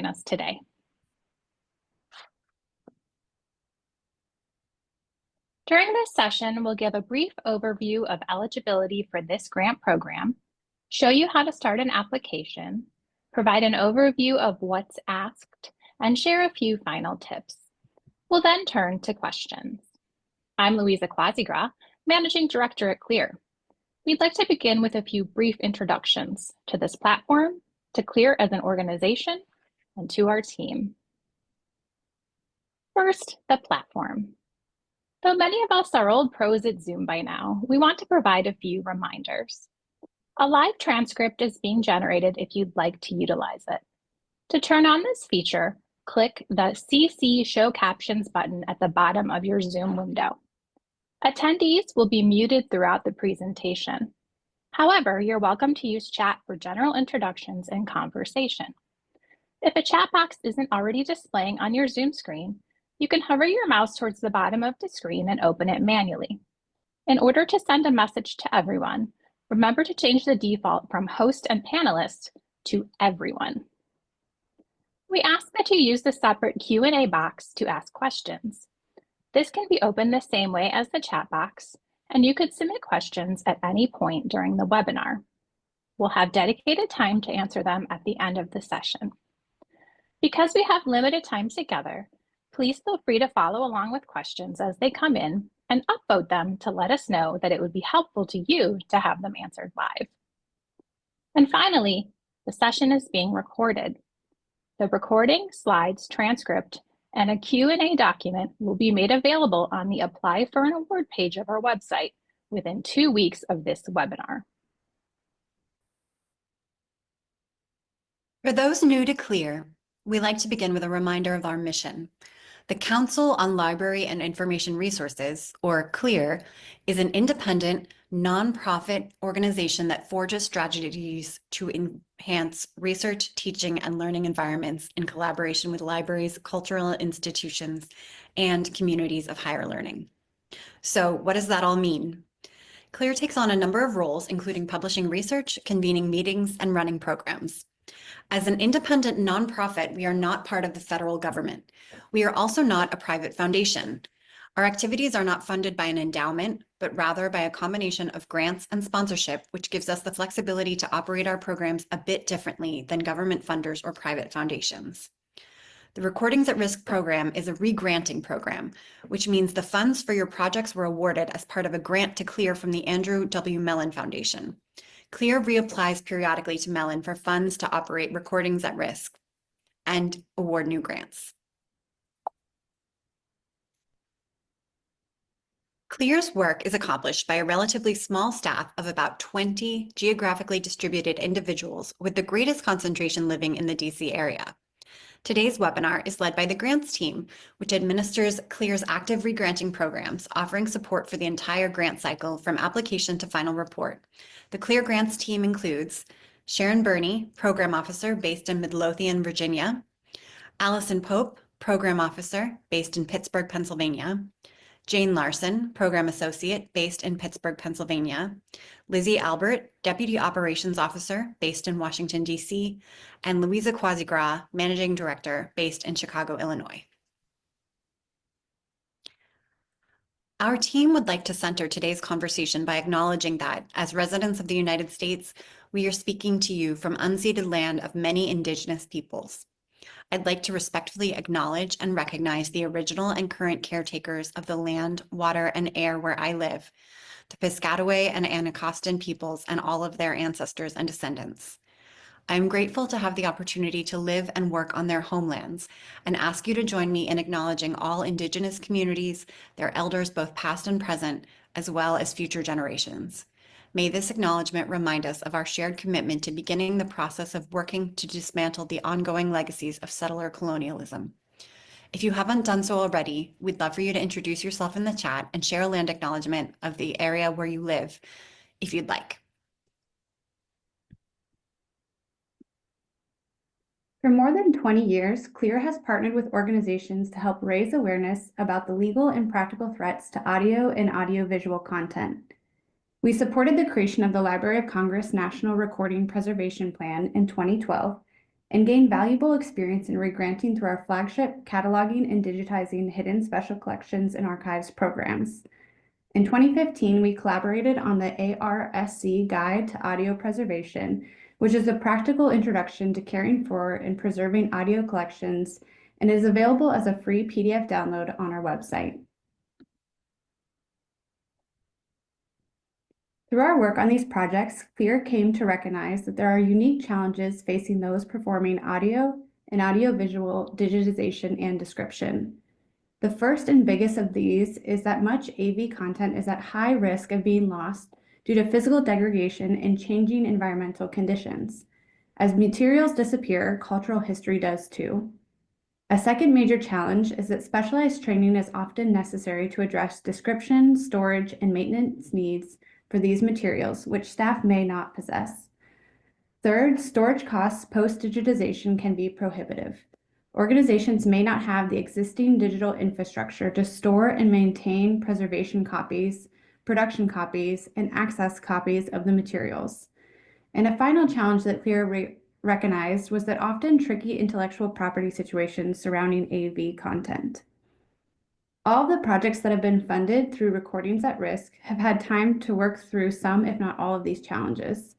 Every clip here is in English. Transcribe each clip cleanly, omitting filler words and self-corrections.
join us today. During this session, we'll give a brief overview of eligibility for this grant program, show you how to start an application, provide an overview of what's asked, and share a few final tips. We'll then turn to questions. I'm Louisa Kwasigroch, Managing Director at CLIR. We'd like to begin with a few brief introductions to this platform, to CLIR as an organization, and to our team. First, the platform. Though many of us are old pros at Zoom by now, we want to provide a few reminders. A live transcript is being generated if you'd like to utilize it. To turn on this feature, click the CC Show Captions button at the bottom of your Zoom window. Attendees will be muted throughout the presentation. However, you're welcome to use chat for general introductions and conversation. If a chat box isn't already displaying on your Zoom screen, you can hover your mouse towards the bottom of the screen and open it manually. In order to send a message to everyone, remember to change the default from host and panelist to everyone. We ask that you use the separate Q&A box to ask questions. This can be opened the same way as the chat box, and you could submit questions at any point during the webinar. We'll have dedicated time to answer them at the end of the session. Because we have limited time together, please feel free to follow along with questions as they come in and upvote them to let us know that it would be helpful to you to have them answered live. And finally, the session is being recorded. The recording, slides, transcript, and a Q&A document will be made available on the Apply for an Award page of our website within 2 weeks of this webinar. For those new to CLIR, we like to begin with a reminder of our mission. The Council on Library and Information Resources, or CLIR, is an independent, nonprofit organization that forges strategies to enhance research, teaching, and learning environments in collaboration with libraries, cultural institutions, and communities of higher learning. So what does that all mean? CLIR takes on a number of roles, including publishing research, convening meetings, and running programs. As an independent nonprofit, we are not part of the federal government. We are also not a private foundation. Our activities are not funded by an endowment, but rather by a combination of grants and sponsorship, which gives us the flexibility to operate our programs a bit differently than government funders or private foundations. The Recordings at Risk program is a regranting program, which means the funds for your projects were awarded as part of a grant to CLIR from the Andrew W. Mellon Foundation. CLIR reapplies periodically to Mellon for funds to operate Recordings at Risk and award new grants. CLIR's work is accomplished by a relatively small staff of about 20 geographically distributed individuals, with the greatest concentration living in the DC area. Today's webinar is led by the grants team, which administers CLIR's active regranting programs, offering support for the entire grant cycle from application to final report. The CLIR grants team includes Sharon Burney, Program Officer based in Midlothian, Virginia, Alyson Pope, Program Officer based in Pittsburgh, Pennsylvania, Jane Larson, Program Associate based in Pittsburgh, Pennsylvania, Lizzi Albert, Deputy Operations Officer based in Washington, D.C., and Louisa Kwasigroch, Managing Director based in Chicago, Illinois. Our team would like to center today's conversation by acknowledging that, as residents of the United States, we are speaking to you from unceded land of many Indigenous peoples. I'd like to respectfully acknowledge and recognize the original and current caretakers of the land, water, and air where I live, the Piscataway and Anacostan peoples and all of their ancestors and descendants. I'm grateful to have the opportunity to live and work on their homelands and ask you to join me in acknowledging all Indigenous communities, their elders both past and present, as well as future generations. May this acknowledgement remind us of our shared commitment to beginning the process of working to dismantle the ongoing legacies of settler colonialism. If you haven't done so already, we'd love for you to introduce yourself in the chat and share a land acknowledgement of the area where you live, if you'd like. For more than 20 years, CLIR has partnered with organizations to help raise awareness about the legal and practical threats to audio and audiovisual content. We supported the creation of the Library of Congress National Recording Preservation Plan in 2012 and gain valuable experience in regranting through our flagship cataloging and digitizing hidden special collections and archives programs. In 2015, we collaborated on the ARSC Guide to Audio Preservation, which is a practical introduction to caring for and preserving audio collections and is available as a free PDF download on our website. Through our work on these projects, CLIR came to recognize that there are unique challenges facing those performing audio and audiovisual digitization and description. The first and biggest of these is that much AV content is at high risk of being lost due to physical degradation and changing environmental conditions. As materials disappear, cultural history does too. A second major challenge is that specialized training is often necessary to address description, storage, and maintenance needs for these materials, which staff may not possess. Third, storage costs post-digitization can be prohibitive. Organizations may not have the existing digital infrastructure to store and maintain preservation copies, production copies, and access copies of the materials. And a final challenge that CLIR recognized was that often tricky intellectual property situations surrounding AV content. All of the projects that have been funded through Recordings at Risk have had time to work through some, if not all, of these challenges.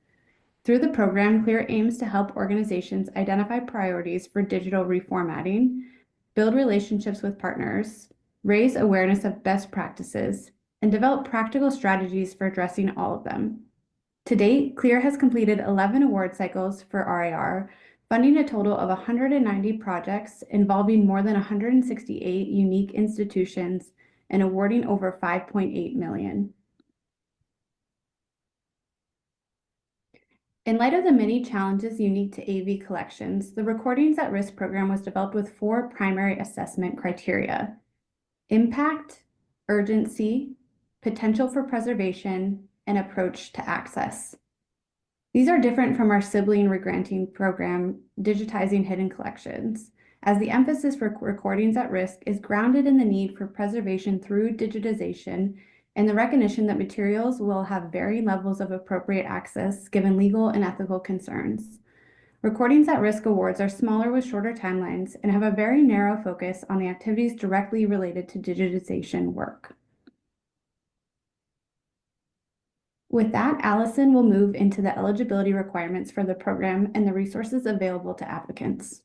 Through the program, CLIR aims to help organizations identify priorities for digital reformatting, build relationships with partners, raise awareness of best practices, and develop practical strategies for addressing all of them. To date, CLIR has completed 11 award cycles for RAR, funding a total of 190 projects involving more than 168 unique institutions and awarding over $5.8 million. In light of the many challenges unique to AV collections, the Recordings at Risk program was developed with 4 primary assessment criteria: impact, urgency, potential for preservation, and approach to access. These are different from our sibling regranting program, Digitizing Hidden Collections, as the emphasis for Recordings at Risk is grounded in the need for preservation through digitization and the recognition that materials will have varying levels of appropriate access given legal and ethical concerns. Recordings at Risk awards are smaller with shorter timelines and have a very narrow focus on the activities directly related to digitization work. With that, Alyson will move into the eligibility requirements for the program and the resources available to applicants.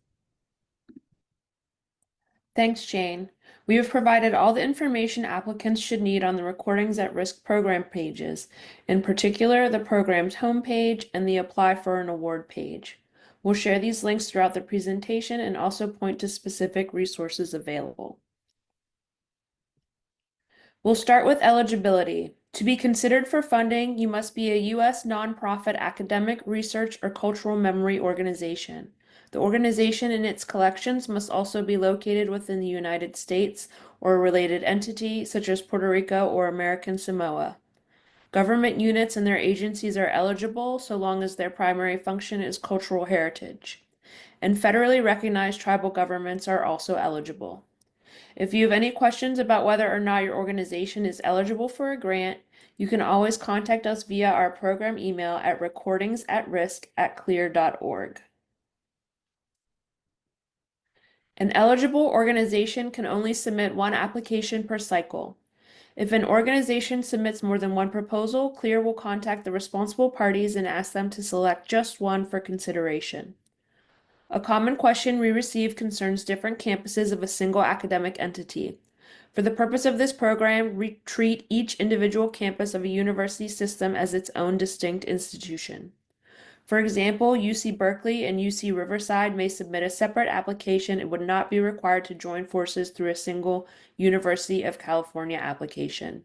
Thanks, Jane. We have provided all the information applicants should need on the Recordings at Risk program pages, in particular the program's homepage and the Apply for an Award page. We'll share these links throughout the presentation and also point to specific resources available. We'll start with eligibility. To be considered for funding, you must be a U.S. nonprofit academic, research, or cultural memory organization. The organization and its collections must also be located within the United States or a related entity, such as Puerto Rico or American Samoa. Government units and their agencies are eligible so long as their primary function is cultural heritage. And federally recognized tribal governments are also eligible. If you have any questions about whether or not your organization is eligible for a grant, you can always contact us via our program email at recordingsatrisk@clir.org. An eligible organization can only submit 1 application per cycle. If an organization submits more than 1 proposal, CLIR will contact the responsible parties and ask them to select just 1 for consideration. A common question we receive concerns different campuses of a single academic entity. For the purpose of this program, we treat each individual campus of a university system as its own distinct institution. For example, UC Berkeley and UC Riverside may submit a separate application and would not be required to join forces through a single University of California application.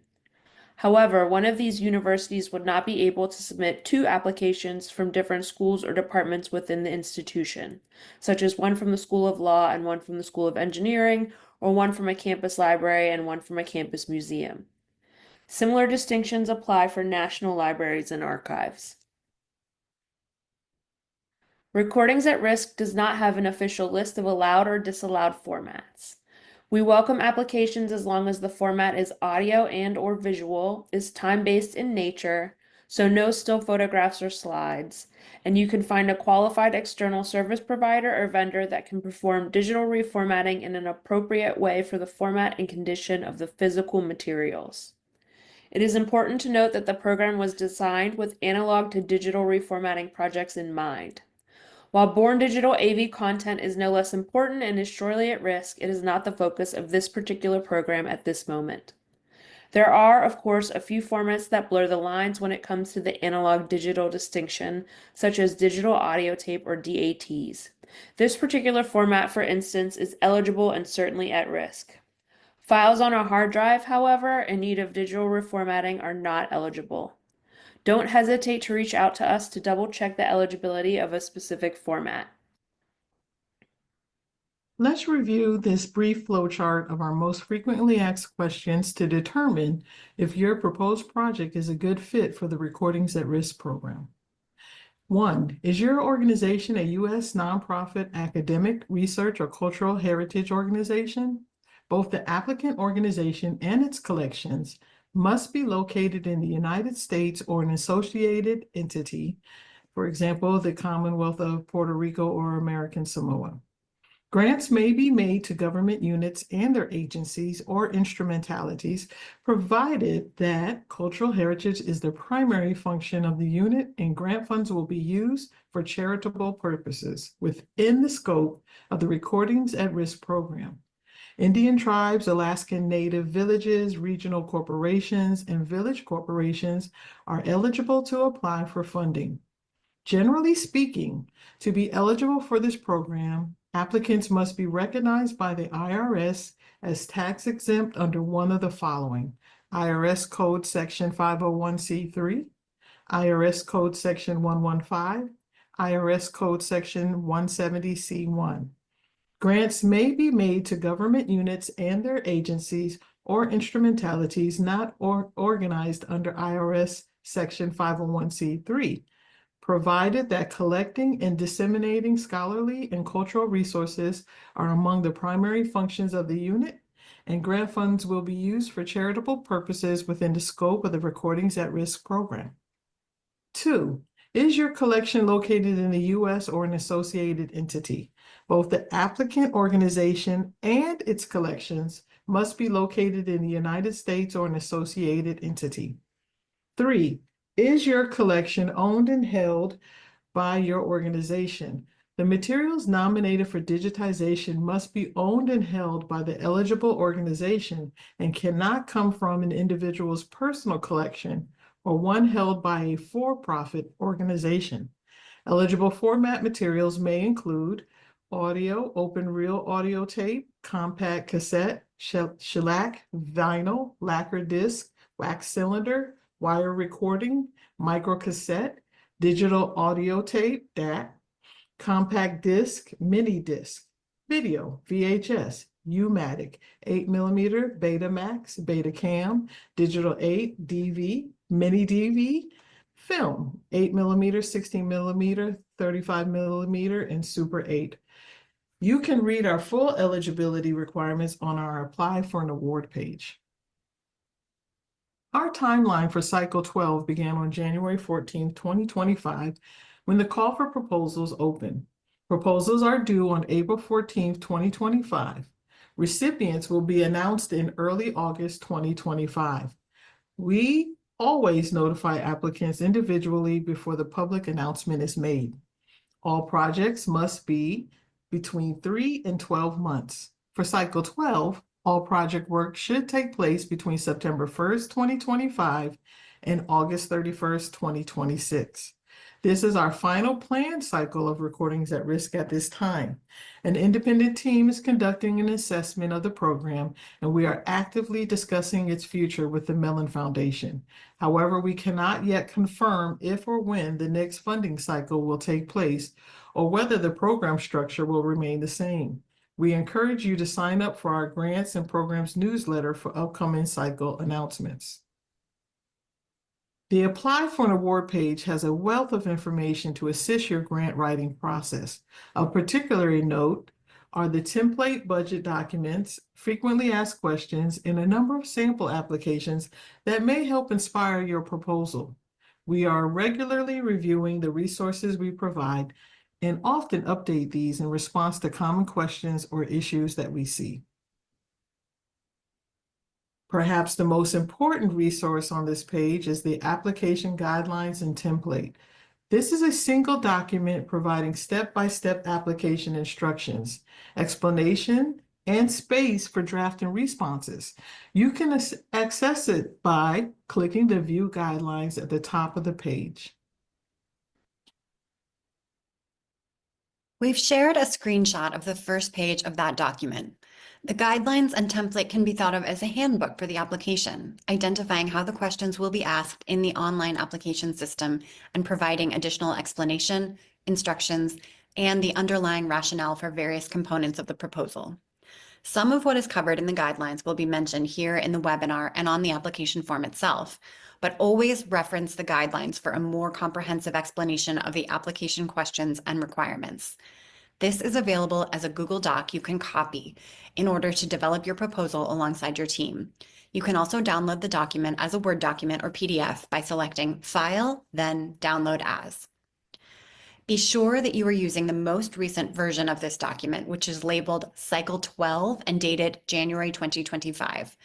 However, one of these universities would not be able to submit 2 applications from different schools or departments within the institution, such as one from the School of Law and one from the School of Engineering, or one from a campus library and one from a campus museum. Similar distinctions apply for national libraries and archives. Recordings at Risk does not have an official list of allowed or disallowed formats. We welcome applications as long as the format is audio and/or visual, is time-based in nature, so no still photographs or slides, and you can find a qualified external service provider or vendor that can perform digital reformatting in an appropriate way for the format and condition of the physical materials. It is important to note that the program was designed with analog to digital reformatting projects in mind. While Born Digital AV content is no less important and is surely at risk, it is not the focus of this particular program at this moment. There are, of course, a few formats that blur the lines when it comes to the analog-digital distinction, such as digital audio tape or DATs. This particular format, for instance, is eligible and certainly at risk. Files on a hard drive, however, in need of digital reformatting are not eligible. Don't hesitate to reach out to us to double-check the eligibility of a specific format. Let's review this brief flowchart of our most frequently asked questions to determine if your proposed project is a good fit for the Recordings at Risk program. 1. Is your organization a U.S. nonprofit, academic, research, or cultural heritage organization? Both the applicant organization and its collections must be located in the United States or an associated entity, for example, the Commonwealth of Puerto Rico or American Samoa. Grants may be made to government units and their agencies or instrumentalities, provided that cultural heritage is the primary function of the unit, and grant funds will be used for charitable purposes within the scope of the Recordings at Risk program. Indian tribes, Alaskan Native villages, regional corporations, and village corporations are eligible to apply for funding. Generally speaking, to be eligible for this program, applicants must be recognized by the IRS as tax exempt under one of the following: IRS Code Section 501c3, IRS Code Section 115, IRS Code Section 170c1. Grants may be made to government units and their agencies or instrumentalities not organized under IRS Section 501c3, provided that collecting and disseminating scholarly and cultural resources are among the primary functions of the unit, and grant funds will be used for charitable purposes within the scope of the Recordings at Risk program. 2. Is your collection located in the U.S. or an associated entity? Both the applicant organization and its collections must be located in the United States or an associated entity. 3. Is your collection owned and held by your organization? The materials nominated for digitization must be owned and held by the eligible organization and cannot come from an individual's personal collection or one held by a for-profit organization. Eligible format materials may include audio, open reel audio tape, compact cassette, shellac, vinyl, lacquer disc, wax cylinder, wire recording, microcassette, digital audio tape, DAT, compact disc, mini disc, video, VHS, U-matic, 8mm, Betamax, Betacam, digital 8, DV, mini DV, film, 8mm, 16mm, 35mm, and Super 8. You can read our full eligibility requirements on our Apply for an Award page. Our timeline for Cycle 12 began on January 14, 2025, when the call for proposals opened. Proposals are due on April 14, 2025. Recipients will be announced in early August 2025. We always notify applicants individually before the public announcement is made. All projects must be between 3 and 12 months. For Cycle 12, all project work should take place between September 1st, 2025 and August 31st, 2026. This is our final planned cycle of Recordings at Risk at this time. An independent team is conducting an assessment of the program, and we are actively discussing its future with the Mellon Foundation. However, we cannot yet confirm if or when the next funding cycle will take place or whether the program structure will remain the same. We encourage you to sign up for our grants and programs newsletter for upcoming cycle announcements. The Apply for an Award page has a wealth of information to assist your grant writing process. Of particular note are the template budget documents, frequently asked questions, and a number of sample applications that may help inspire your proposal. We are regularly reviewing the resources we provide and often update these in response to common questions or issues that we see. Perhaps the most important resource on this page is the Application Guidelines and Template. This is a single document providing step-by-step application instructions, explanation, and space for drafting responses. You can access it by clicking the View Guidelines at the top of the page. We've shared a screenshot of the first page of that document. The guidelines and template can be thought of as a handbook for the application, identifying how the questions will be asked in the online application system and providing additional explanation, instructions, and the underlying rationale for various components of the proposal. Some of what is covered in the guidelines will be mentioned here in the webinar and on the application form itself, but always reference the guidelines for a more comprehensive explanation of the application questions and requirements. This is available as a Google Doc you can copy in order to develop your proposal alongside your team. You can also download the document as a Word document or PDF by selecting File, then Download As. Be sure that you are using the most recent version of this document, which is labeled Cycle 12 and dated January 2025.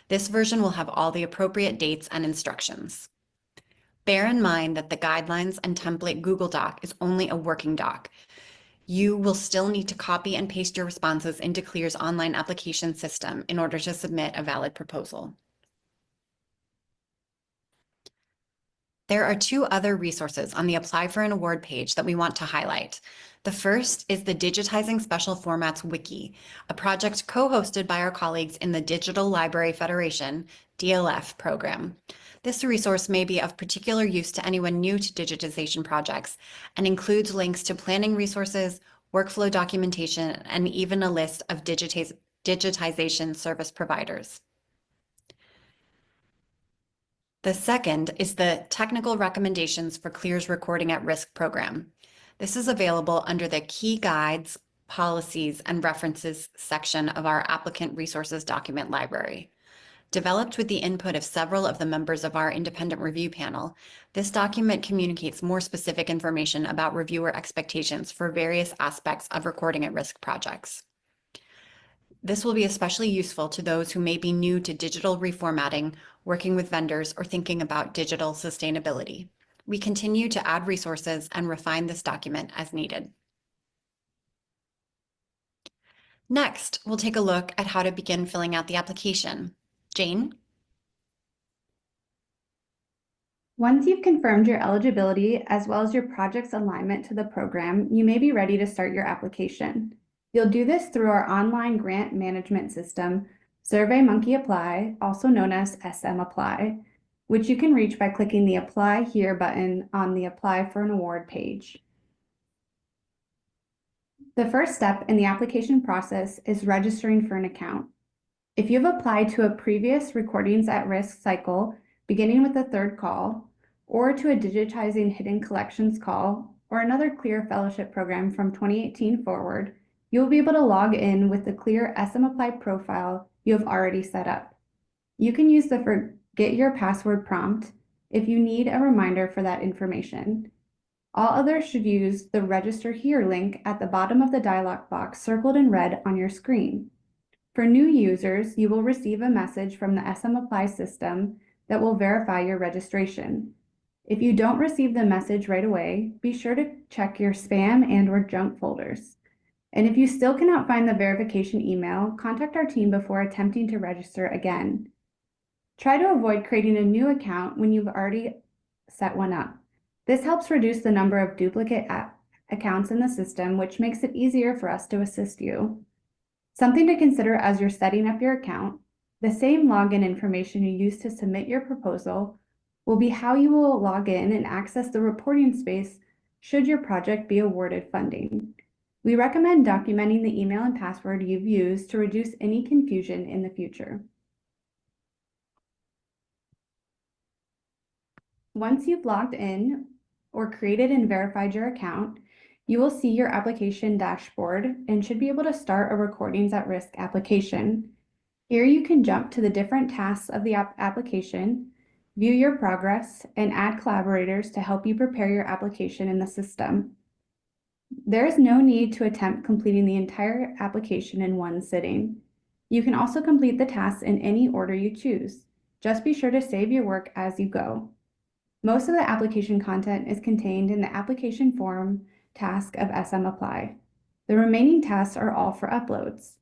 This version will have all the appropriate dates and instructions. Bear in mind that the Guidelines and Template Google Doc is only a working doc. You will still need to copy and paste your responses into CLIR's online application system in order to submit a valid proposal. There are two other resources on the Apply for an Award page that we want to highlight. The first is the Digitizing Special Formats Wiki, a project co-hosted by our colleagues in the Digital Library Federation, DLF program. This resource may be of particular use to anyone new to digitization projects and includes links to planning resources, workflow documentation, and even a list of digitization service providers. The second is the Technical Recommendations for CLIR's Recording at Risk program. This is available under the Key Guides, Policies, and References section of our Applicant Resources document library. Developed with the input of several of the members of our independent review panel, this document communicates more specific information about reviewer expectations for various aspects of recording at risk projects. This will be especially useful to those who may be new to digital reformatting, working with vendors, or thinking about digital sustainability. We continue to add resources and refine this document as needed. Next, we'll take a look at how to begin filling out the application. Jane? Once you've confirmed your eligibility as well as your project's alignment to the program, you may be ready to start your application. You'll do this through our online grant management system, SurveyMonkey Apply, also known as SM Apply, which you can reach by clicking the Apply Here button on the Apply for an Award page. The first step in the application process is registering for an account. If you've applied to a previous Recordings at Risk cycle, beginning with the third call, or to a Digitizing Hidden Collections call, or another CLIR fellowship program from 2018 forward, you'll be able to log in with the CLIR SM Apply profile you have already set up. You can use the Forget Your Password prompt if you need a reminder for that information. All others should use the Register Here link at the bottom of the dialog box circled in red on your screen. For new users, you will receive a message from the SM Apply system that will verify your registration. If you don't receive the message right away, be sure to check your spam and/or junk folders. And if you still cannot find the verification email, contact our team before attempting to register again. Try to avoid creating a new account when you've already set one up. This helps reduce the number of duplicate accounts in the system, which makes it easier for us to assist you. Something to consider as you're setting up your account, the same login information you use to submit your proposal will be how you will log in and access the reporting space should your project be awarded funding. We recommend documenting the email and password you've used to reduce any confusion in the future. Once you've logged in or created and verified your account, you will see your application dashboard and should be able to start a Recordings at Risk application. Here you can jump to the different tasks of the application, view your progress, and add collaborators to help you prepare your application in the system. There is no need to attempt completing the entire application in one sitting. You can also complete the tasks in any order you choose. Just be sure to save your work as you go. Most of the application content is contained in the application form task of SM Apply. The remaining tasks are all for uploads.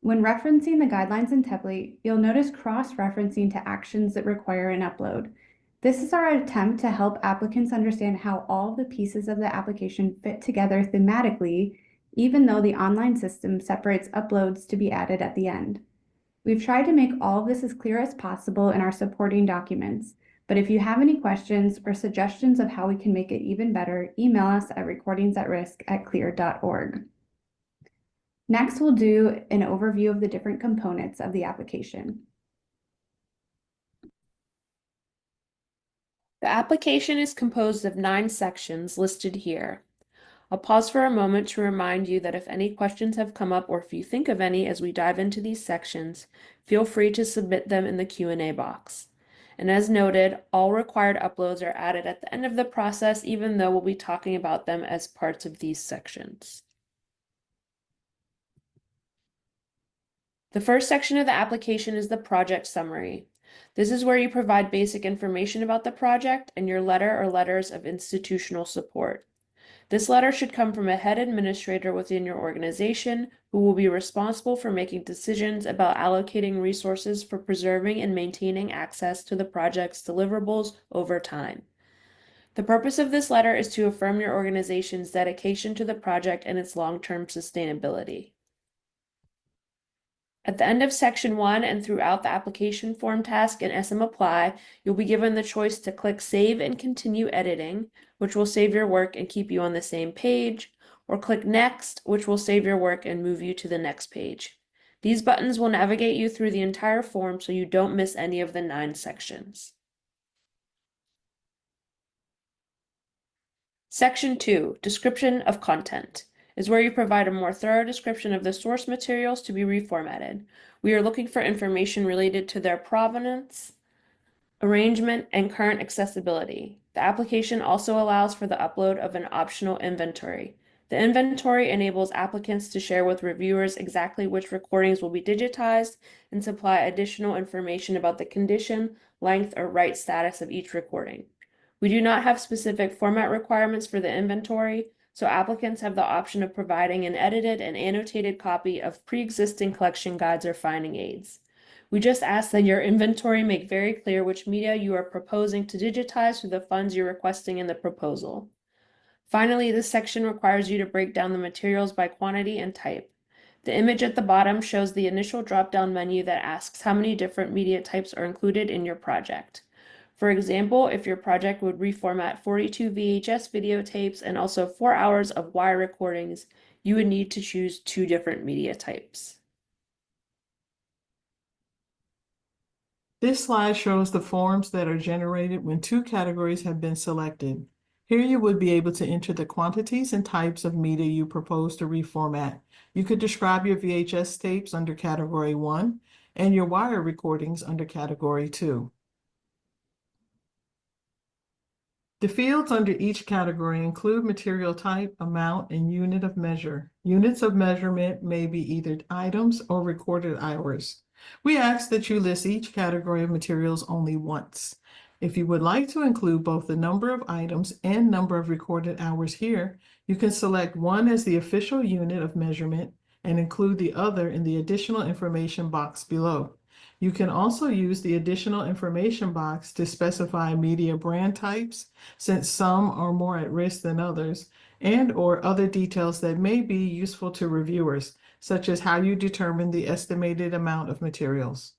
When referencing the guidelines and template, you'll notice cross-referencing to actions that require an upload. This is our attempt to help applicants understand how all of the pieces of the application fit together thematically, even though the online system separates uploads to be added at the end. We've tried to make all of this as clear as possible in our supporting documents, but if you have any questions or suggestions of how we can make it even better, email us at recordingsatrisk@clir.org. Next, we'll do an overview of the different components of the application. The application is composed of 9 sections listed here. I'll pause for a moment to remind you that if any questions have come up or if you think of any as we dive into these sections, feel free to submit them in the Q&A box. And as noted, all required uploads are added at the end of the process, even though we'll be talking about them as parts of these sections. The first section of the application is the project summary. This is where you provide basic information about the project and your letter or letters of institutional support. This letter should come from a head administrator within your organization who will be responsible for making decisions about allocating resources for preserving and maintaining access to the project's deliverables over time. The purpose of this letter is to affirm your organization's dedication to the project and its long-term sustainability. At the end of section 1 and throughout the application form task in SM Apply, you'll be given the choice to click Save and Continue Editing, which will save your work and keep you on the same page, or click Next, which will save your work and move you to the next page. These buttons will navigate you through the entire form so you don't miss any of the 9 sections. Section 2, Description of Content, is where you provide a more thorough description of the source materials to be reformatted. We are looking for information related to their provenance, arrangement, and current accessibility. The application also allows for the upload of an optional inventory. The inventory enables applicants to share with reviewers exactly which recordings will be digitized and supply additional information about the condition, length, or right status of each recording. We do not have specific format requirements for the inventory, so applicants have the option of providing an edited and annotated copy of pre-existing collection guides or finding aids. We just ask that your inventory make very clear which media you are proposing to digitize through the funds you're requesting in the proposal. Finally, this section requires you to break down the materials by quantity and type. The image at the bottom shows the initial drop-down menu that asks how many different media types are included in your project. For example, if your project would reformat 42 VHS videotapes and also 4 hours of wire recordings, you would need to choose 2 different media types. This slide shows the forms that are generated when 2 categories have been selected. Here you would be able to enter the quantities and types of media you propose to reformat. You could describe your VHS tapes under category 1 and your wire recordings under category 2. The fields under each category include material type, amount, and unit of measure. Units of measurement may be either items or recorded hours. We ask that you list each category of materials only once. If you would like to include both the number of items and number of recorded hours here, you can select one as the official unit of measurement and include the other in the additional information box below. You can also use the additional information box to specify media brand types, since some are more at risk than others, and/or other details that may be useful to reviewers, such as how you determine the estimated amount of materials.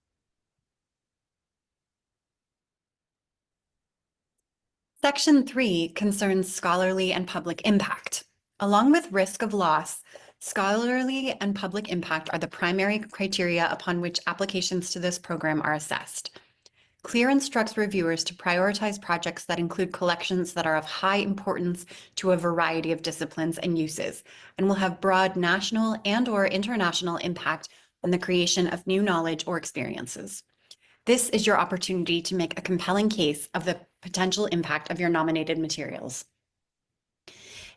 Section 3 concerns scholarly and public impact. Along with risk of loss, scholarly and public impact are the primary criteria upon which applications to this program are assessed. CLIR instructs reviewers to prioritize projects that include collections that are of high importance to a variety of disciplines and uses, and will have broad national and/or international impact on the creation of new knowledge or experiences. This is your opportunity to make a compelling case of the potential impact of your nominated materials.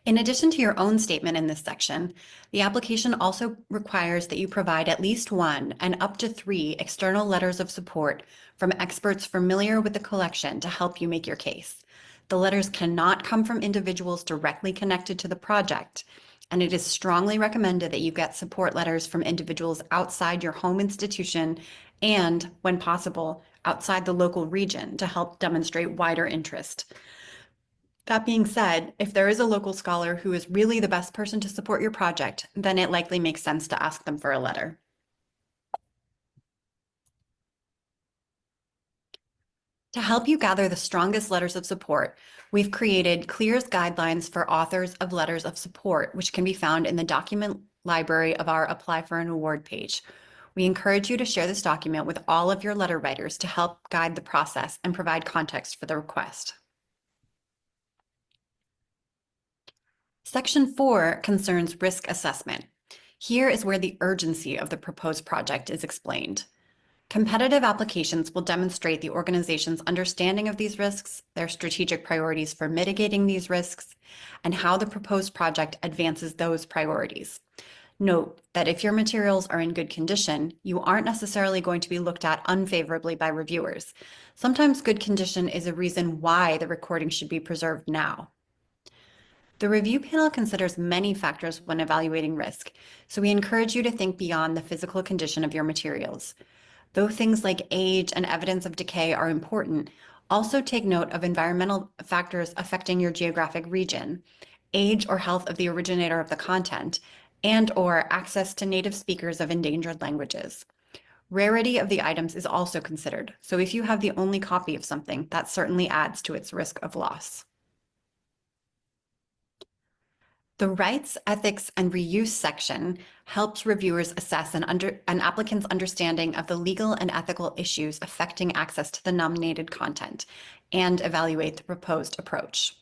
In addition to your own statement in this section, the application also requires that you provide at least one and up to 3 external letters of support from experts familiar with the collection to help you make your case. The letters cannot come from individuals directly connected to the project, and it is strongly recommended that you get support letters from individuals outside your home institution and, when possible, outside the local region to help demonstrate wider interest. That being said, if there is a local scholar who is really the best person to support your project, then it likely makes sense to ask them for a letter. To help you gather the strongest letters of support, we've created CLIR's guidelines for authors of letters of support, which can be found in the document library of our Apply for an Award page. We encourage you to share this document with all of your letter writers to help guide the process and provide context for the request. Section 4 concerns risk assessment. Here is where the urgency of the proposed project is explained. Competitive applications will demonstrate the organization's understanding of these risks, their strategic priorities for mitigating these risks, and how the proposed project advances those priorities. Note that if your materials are in good condition, you aren't necessarily going to be looked at unfavorably by reviewers. Sometimes good condition is a reason why the recording should be preserved now. The review panel considers many factors when evaluating risk, so we encourage you to think beyond the physical condition of your materials. Though things like age and evidence of decay are important, also take note of environmental factors affecting your geographic region, age or health of the originator of the content, and/or access to native speakers of endangered languages. Rarity of the items is also considered, so if you have the only copy of something, that certainly adds to its risk of loss. The Rights, Ethics, and Reuse section helps reviewers assess an applicant's understanding of the legal and ethical issues affecting access to the nominated content and evaluate the proposed approach.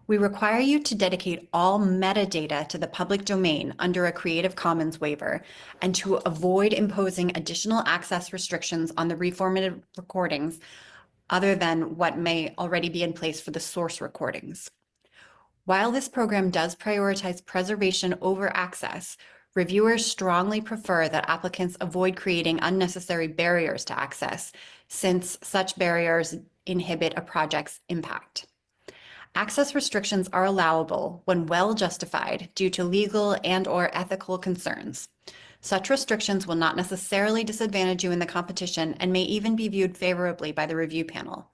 We require you to dedicate all metadata to the public domain under a Creative Commons waiver and to avoid imposing additional access restrictions on the reformatted recordings other than what may already be in place for the source recordings. While this program does prioritize preservation over access, reviewers strongly prefer that applicants avoid creating unnecessary barriers to access, since such barriers inhibit a project's impact. Access restrictions are allowable when well justified due to legal and/or ethical concerns. Such restrictions will not necessarily disadvantage you in the competition and may even be viewed favorably by the review panel.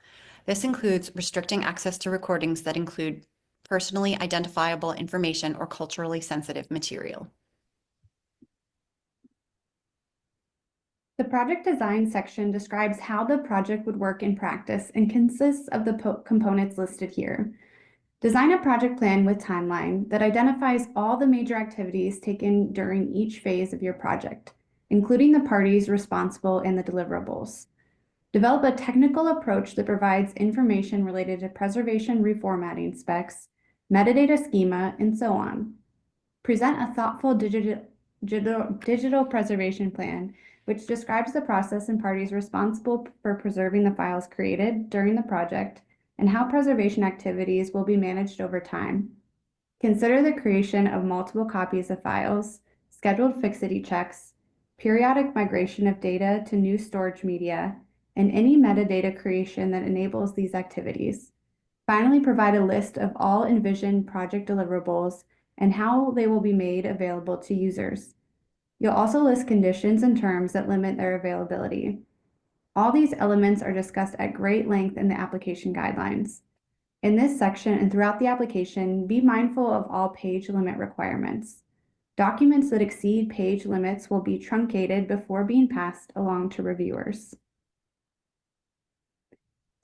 This includes restricting access to recordings that include personally identifiable information or culturally sensitive material. The project design section describes how the project would work in practice and consists of the components listed here. Design a project plan with timeline that identifies all the major activities taken during each phase of your project, including the parties responsible and the deliverables. Develop a technical approach that provides information related to preservation reformatting specs, metadata schema, and so on. Present a thoughtful digital preservation plan, which describes the process and parties responsible for preserving the files created during the project and how preservation activities will be managed over time. Consider the creation of multiple copies of files, scheduled fixity checks, periodic migration of data to new storage media, and any metadata creation that enables these activities. Finally, provide a list of all envisioned project deliverables and how they will be made available to users. You'll also list conditions and terms that limit their availability. All these elements are discussed at great length in the application guidelines. In this section and throughout the application, be mindful of all page limit requirements. Documents that exceed page limits will be truncated before being passed along to reviewers.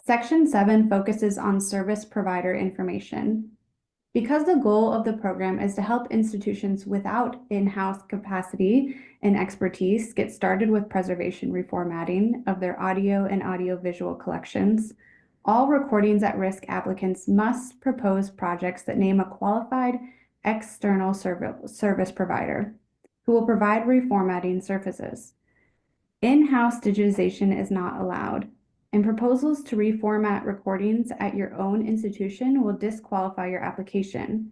Section 7 focuses on service provider information. Because the goal of the program is to help institutions without in-house capacity and expertise get started with preservation reformatting of their audio and audiovisual collections, all recordings at risk applicants must propose projects that name a qualified external service provider who will provide reformatting services. In-house digitization is not allowed, and proposals to reformat recordings at your own institution will disqualify your application.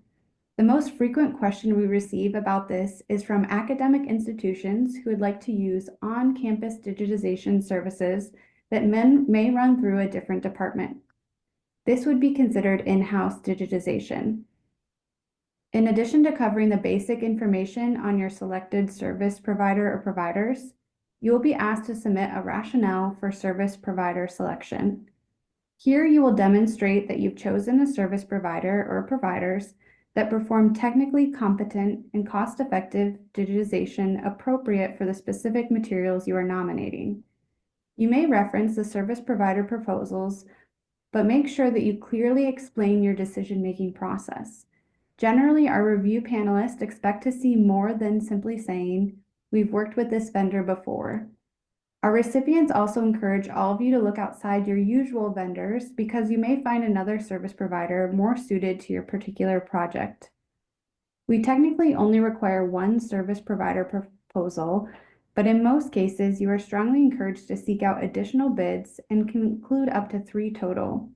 The most frequent question we receive about this is from academic institutions who would like to use on-campus digitization services that may run through a different department. This would be considered in-house digitization. In addition to covering the basic information on your selected service provider or providers, you will be asked to submit a rationale for service provider selection. Here you will demonstrate that you've chosen a service provider or providers that perform technically competent and cost-effective digitization appropriate for the specific materials you are nominating. You may reference the service provider proposals, but make sure that you clearly explain your decision-making process. Generally, our review panelists expect to see more than simply saying, "We've worked with this vendor before." Our recipients also encourage all of you to look outside your usual vendors because you may find another service provider more suited to your particular project. We technically only require one service provider proposal, but in most cases, you are strongly encouraged to seek out additional bids and can include up to 3 total.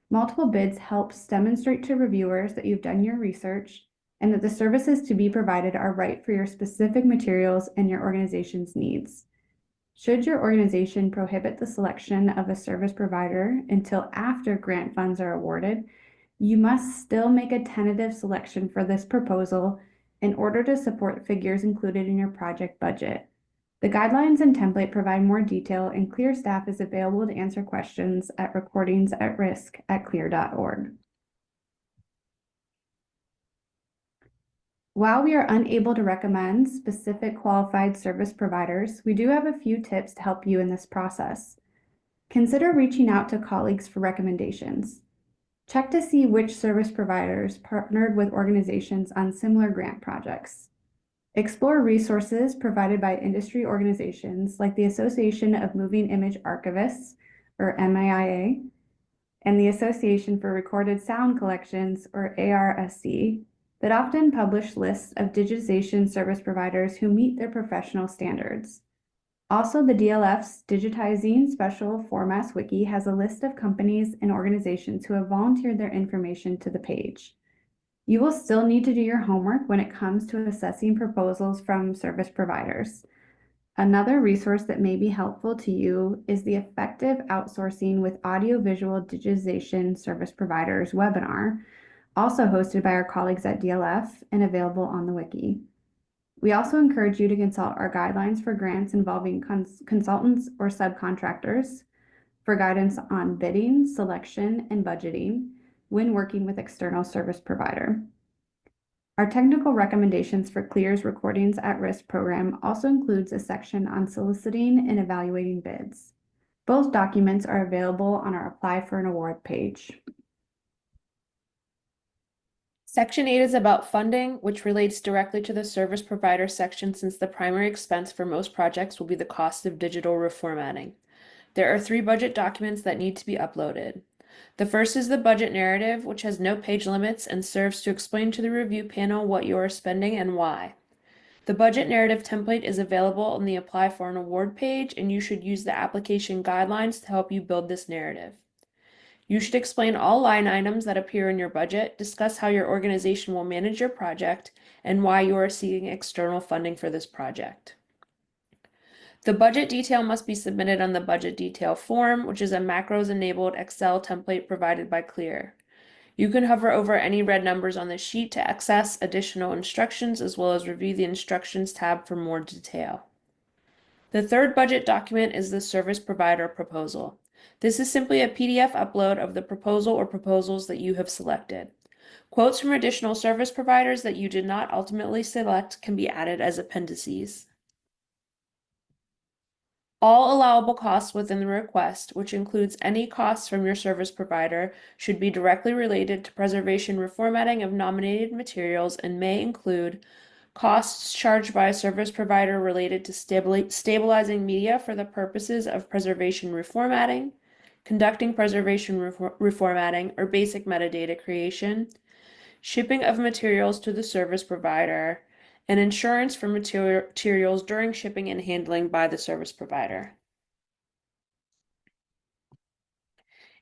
Multiple bids helps demonstrate to reviewers that you've done your research and that the services to be provided are right for your specific materials and your organization's needs. Should your organization prohibit the selection of a service provider until after grant funds are awarded, you must still make a tentative selection for this proposal in order to support figures included in your project budget. The guidelines and template provide more detail, and CLIR staff is available to answer questions at recordingsatrisk@clir.org. While we are unable to recommend specific qualified service providers, we do have a few tips to help you in this process. Consider reaching out to colleagues for recommendations. Check to see which service providers partnered with organizations on similar grant projects. Explore resources provided by industry organizations like the Association of Moving Image Archivists, or MAIA, and the Association for Recorded Sound Collections, or ARSC, that often publish lists of digitization service providers who meet their professional standards. Also, the DLF's Digitizing Special Formats Wiki has a list of companies and organizations who have volunteered their information to the page. You will still need to do your homework when it comes to assessing proposals from service providers. Another resource that may be helpful to you is the Effective Outsourcing with Audiovisual Digitization Service Providers webinar, also hosted by our colleagues at DLF and available on the wiki. We also encourage you to consult our guidelines for grants involving consultants or subcontractors for guidance on bidding, selection, and budgeting when working with external service provider. Our technical recommendations for CLIR's Recordings at Risk program also includes a section on soliciting and evaluating bids. Both documents are available on our Apply for an Award page. Section 8 is about funding, which relates directly to the service provider section since the primary expense for most projects will be the cost of digital reformatting. There are 3 budget documents that need to be uploaded. The first is the budget narrative, which has no page limits and serves to explain to the review panel what you are spending and why. The budget narrative template is available on the Apply for an Award page, and you should use the application guidelines to help you build this narrative. You should explain all line items that appear in your budget, discuss how your organization will manage your project, and why you are seeking external funding for this project. The budget detail must be submitted on the budget detail form, which is a macros-enabled Excel template provided by CLIR. You can hover over any red numbers on the sheet to access additional instructions, as well as review the Instructions tab for more detail. The third budget document is the Service Provider Proposal. This is simply a PDF upload of the proposal or proposals that you have selected. Quotes from additional service providers that you did not ultimately select can be added as appendices. All allowable costs within the request, which includes any costs from your service provider, should be directly related to preservation reformatting of nominated materials and may include costs charged by a service provider related to stabilizing media for the purposes of preservation reformatting, conducting preservation reformatting, or basic metadata creation, shipping of materials to the service provider, and insurance for materials during shipping and handling by the service provider.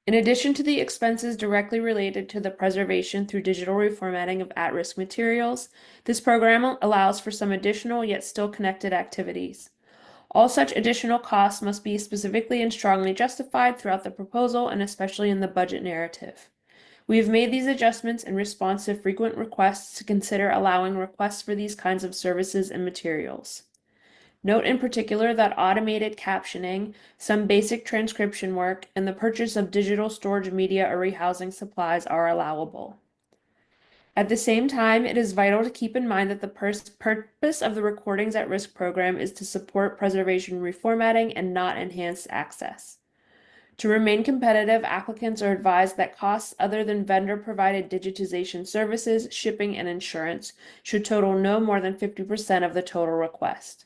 In addition to the expenses directly related to the preservation through digital reformatting of at-risk materials, this program allows for some additional yet still connected activities. All such additional costs must be specifically and strongly justified throughout the proposal and especially in the budget narrative. We have made these adjustments in response to frequent requests to consider allowing requests for these kinds of services and materials. Note in particular that automated captioning, some basic transcription work, and the purchase of digital storage media or rehousing supplies are allowable. At the same time, it is vital to keep in mind that the purpose of the Recordings at Risk program is to support preservation reformatting and not enhance access. To remain competitive, applicants are advised that costs other than vendor-provided digitization services, shipping, and insurance should total no more than 50% of the total request.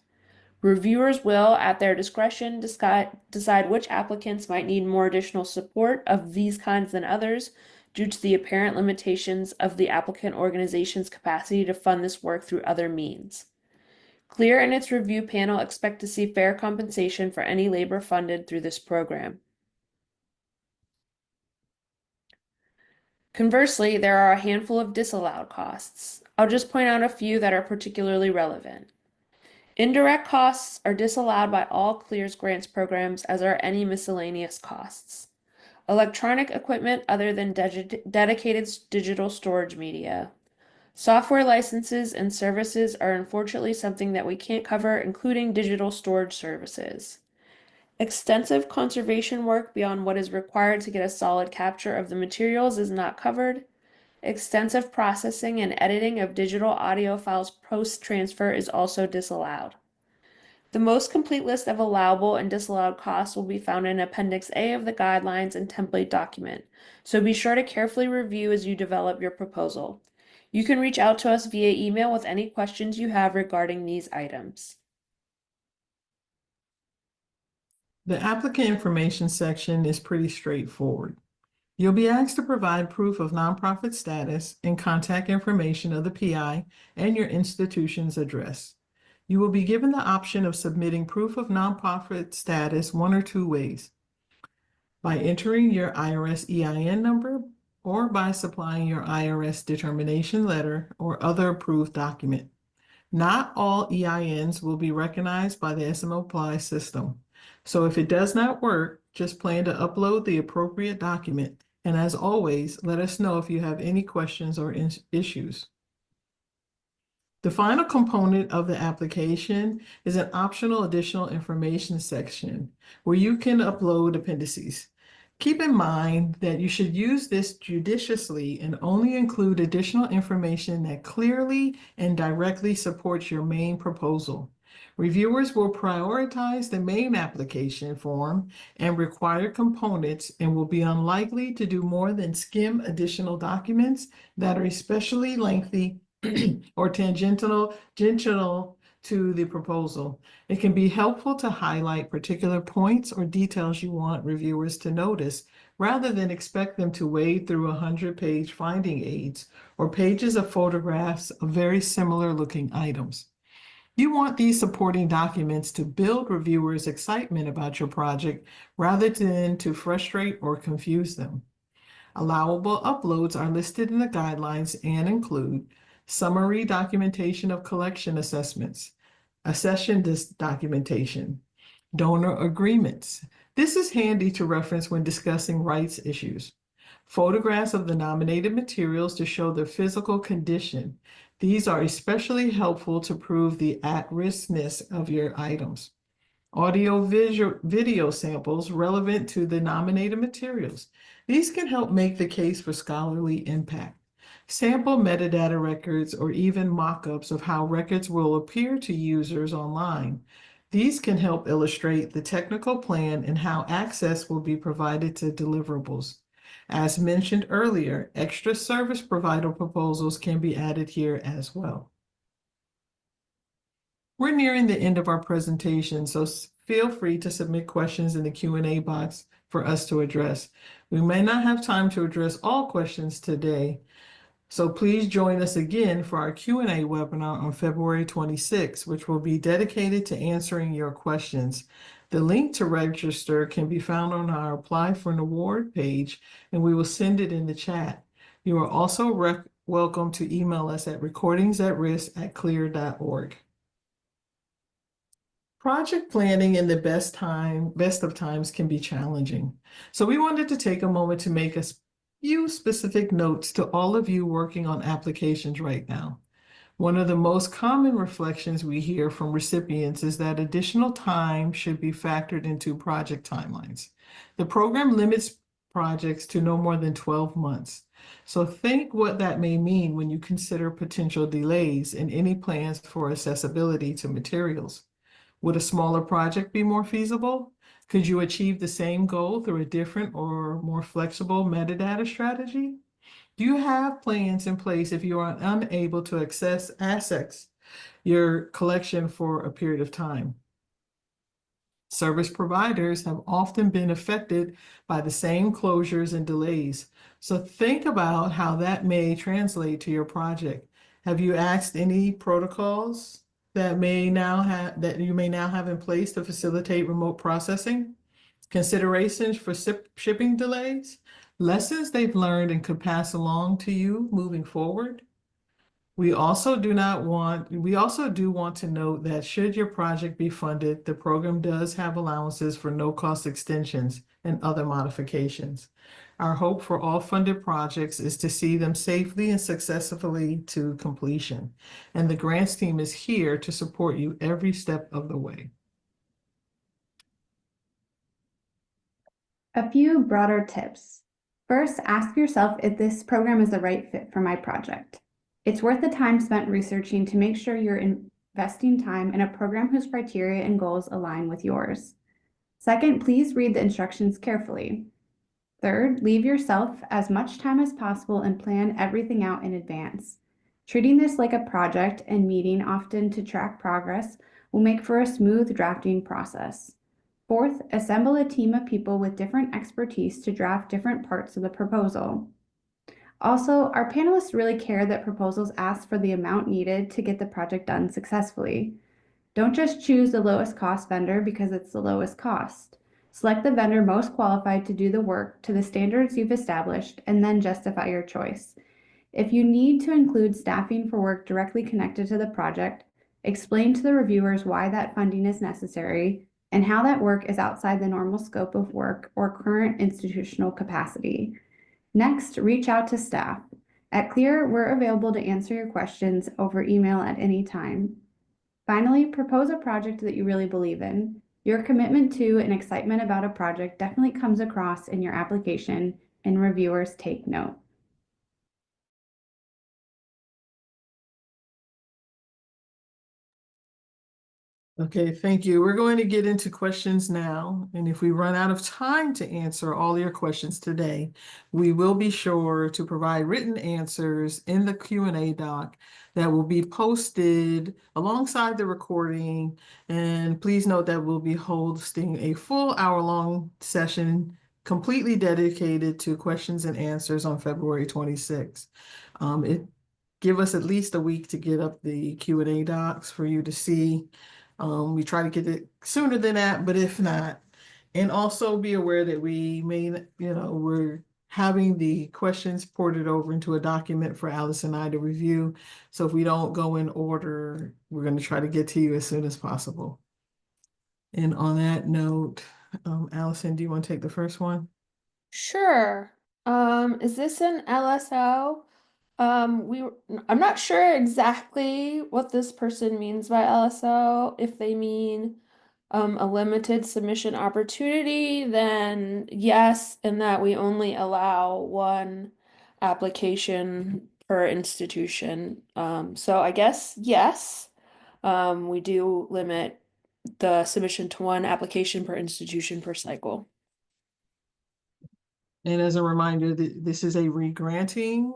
Reviewers will, at their discretion, decide which applicants might need more additional support of these kinds than others due to the apparent limitations of the applicant organization's capacity to fund this work through other means. CLIR and its review panel expect to see fair compensation for any labor funded through this program. Conversely, there are a handful of disallowed costs. I'll just point out a few that are particularly relevant. Indirect costs are disallowed by all CLIR's grants programs, as are any miscellaneous costs. Electronic equipment other than dedicated digital storage media. Software licenses and services are unfortunately something that we can't cover, including digital storage services. Extensive conservation work beyond what is required to get a solid capture of the materials is not covered. Extensive processing and editing of digital audio files post-transfer is also disallowed. The most complete list of allowable and disallowed costs will be found in Appendix A of the guidelines and template document, so be sure to carefully review as you develop your proposal. You can reach out to us via email with any questions you have regarding these items. The applicant information section is pretty straightforward. You'll be asked to provide proof of nonprofit status and contact information of the PI and your institution's address. You will be given the option of submitting proof of nonprofit status one or two ways: by entering your IRS EIN number or by supplying your IRS determination letter or other approved document. Not all EINs will be recognized by the SMApply system. So if it does not work, just plan to upload the appropriate document. And as always, let us know if you have any questions or issues. The final component of the application is an optional additional information section where you can upload appendices. Keep in mind that you should use this judiciously and only include additional information that clearly and directly supports your main proposal. Reviewers will prioritize the main application form and required components and will be unlikely to do more than skim additional documents that are especially lengthy or tangential to the proposal. It can be helpful to highlight particular points or details you want reviewers to notice, rather than expect them to wade through 100-page finding aids or pages of photographs of very similar looking items. You want these supporting documents to build reviewers' excitement about your project rather than to frustrate or confuse them. Allowable uploads are listed in the guidelines and include summary documentation of collection assessments, accession documentation, donor agreements. This is handy to reference when discussing rights issues. Photographs of the nominated materials to show their physical condition. These are especially helpful to prove the at-riskness of your items. Audio-video samples relevant to the nominated materials. These can help make the case for scholarly impact. Sample metadata records or even mock-ups of how records will appear to users online. These can help illustrate the technical plan and how access will be provided to deliverables. As mentioned earlier, extra service provider proposals can be added here as well. We're nearing the end of our presentation, so feel free to submit questions in the Q&A box for us to address. We may not have time to address all questions today, So please join us again for our Q&A webinar on February 26th, which will be dedicated to answering your questions. The link to register can be found on our Apply for an Award page, and we will send it in the chat. You are also welcome to email us at recordingsatrisk@clir.org. Project planning in the best of times can be challenging. So we wanted to take a moment to make a few specific notes to all of you working on applications right now. One of the most common reflections we hear from recipients is that additional time should be factored into project timelines. The program limits projects to no more than 12 months. So think what that may mean when you consider potential delays in any plans for accessibility to materials. Would a smaller project be more feasible? Could you achieve the same goal through a different or more flexible metadata strategy? Do you have plans in place if you are unable to access your collection for a period of time? Service providers have often been affected by the same closures and delays. So think about how that may translate to your project. Have you asked any protocols that you may now have in place to facilitate remote processing? Considerations for shipping delays? Lessons they've learned and could pass along to you moving forward? We also do want to note that should your project be funded, the program does have allowances for no-cost extensions and other modifications. Our hope for all funded projects is to see them safely and successfully to completion, and the grants team is here to support you every step of the way. A few broader tips. First, ask yourself if this program is the right fit for my project. It's worth the time spent researching to make sure you're investing time in a program whose criteria and goals align with yours. Second, please read the instructions carefully. Third, leave yourself as much time as possible and plan everything out in advance. Treating this like a project and meeting often to track progress will make for a smooth drafting process. Fourth, assemble a team of people with different expertise to draft different parts of the proposal. Also, our panelists really care that proposals ask for the amount needed to get the project done successfully. Don't just choose the lowest cost vendor because it's the lowest cost. Select the vendor most qualified to do the work to the standards you've established and then justify your choice. If you need to include staffing for work directly connected to the project, explain to the reviewers why that funding is necessary and how that work is outside the normal scope of work or current institutional capacity. Next, reach out to staff. At CLIR, we're available to answer your questions over email at any time. Finally, propose a project that you really believe in. Your commitment to and excitement about a project definitely comes across in your application, and reviewers take note. Okay, thank you. We're going to get into questions now. And if we run out of time to answer all your questions today, we will be sure to provide written answers in the Q&A doc that will be posted alongside the recording. And please note that we'll be hosting a full hour-long session completely dedicated to questions and answers on February 26th. Give us at least a week to get up the Q&A docs for you to see. We try to get it sooner than that, but if not, and also be aware that we may, we're having the questions ported over into a document for Alyson and I to review. So if we don't go in order, we're going to try to get to you as soon as possible. And on that note, Alyson, do you want to take the first one? Sure. Is this an LSO? I'm not sure exactly what this person means by LSO. If they mean a limited submission opportunity, then yes, and that we only allow one application per institution. So I guess yes, we do limit the submission to one application per institution per cycle. And as a reminder, this is a regranting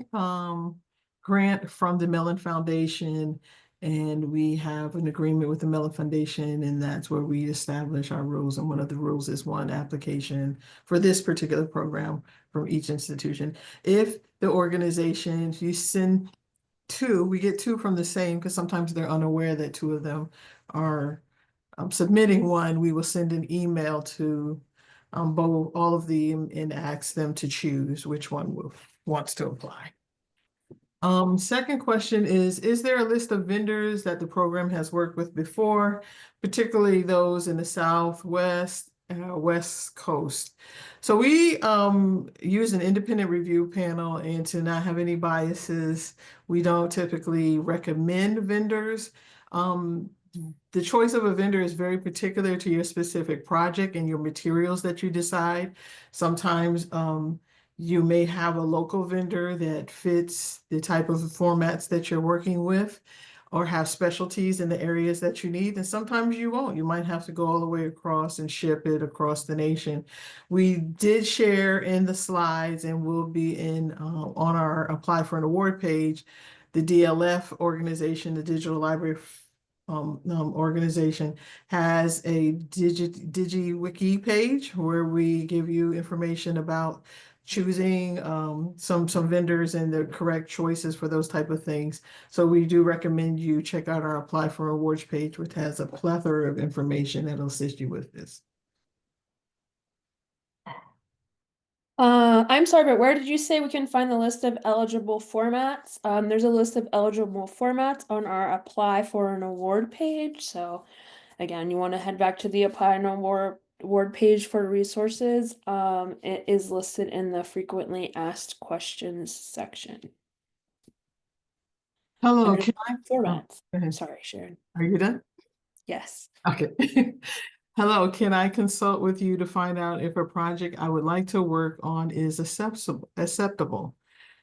grant from the Mellon Foundation. And we have an agreement with the Mellon Foundation, and that's where we establish our rules. And one of the rules is one application for this particular program from each institution. If the organization, you send two, we get two from the same, because sometimes they're unaware that two of them are submitting one, we will send an email to both, all of them, and ask them to choose which one wants to apply. Second question is there a list of vendors that the program has worked with before, particularly those in the Southwest, West Coast? So we use an independent review panel, and to not have any biases, we don't typically recommend vendors. The choice of a vendor is very particular to your specific project and your materials that you decide. Sometimes you may have a local vendor that fits the type of formats that you're working with, or have specialties in the areas that you need. And sometimes you won't. You might have to go all the way across and ship it across the nation. We did share in the slides, and will be in on our Apply for an Award page, the DLF organization, the Digital Library organization, has a DigiWiki page where we give you information about choosing some vendors and the correct choices for those type of things. So we do recommend you check out our Apply for Awards page, which has a plethora of information that'll assist you with this. I'm sorry, but where did you say we can find the list of eligible formats? There's a list of eligible formats on our Apply for an Award page. So again, you want to head back to the Apply an Award page for resources. It is listed in the frequently asked questions section. Hello, Under can I? formats. Go ahead. Sorry, Sharon. Are you done? Yes. Okay. Hello, can I consult with you to find out if a project I would like to work on is acceptable?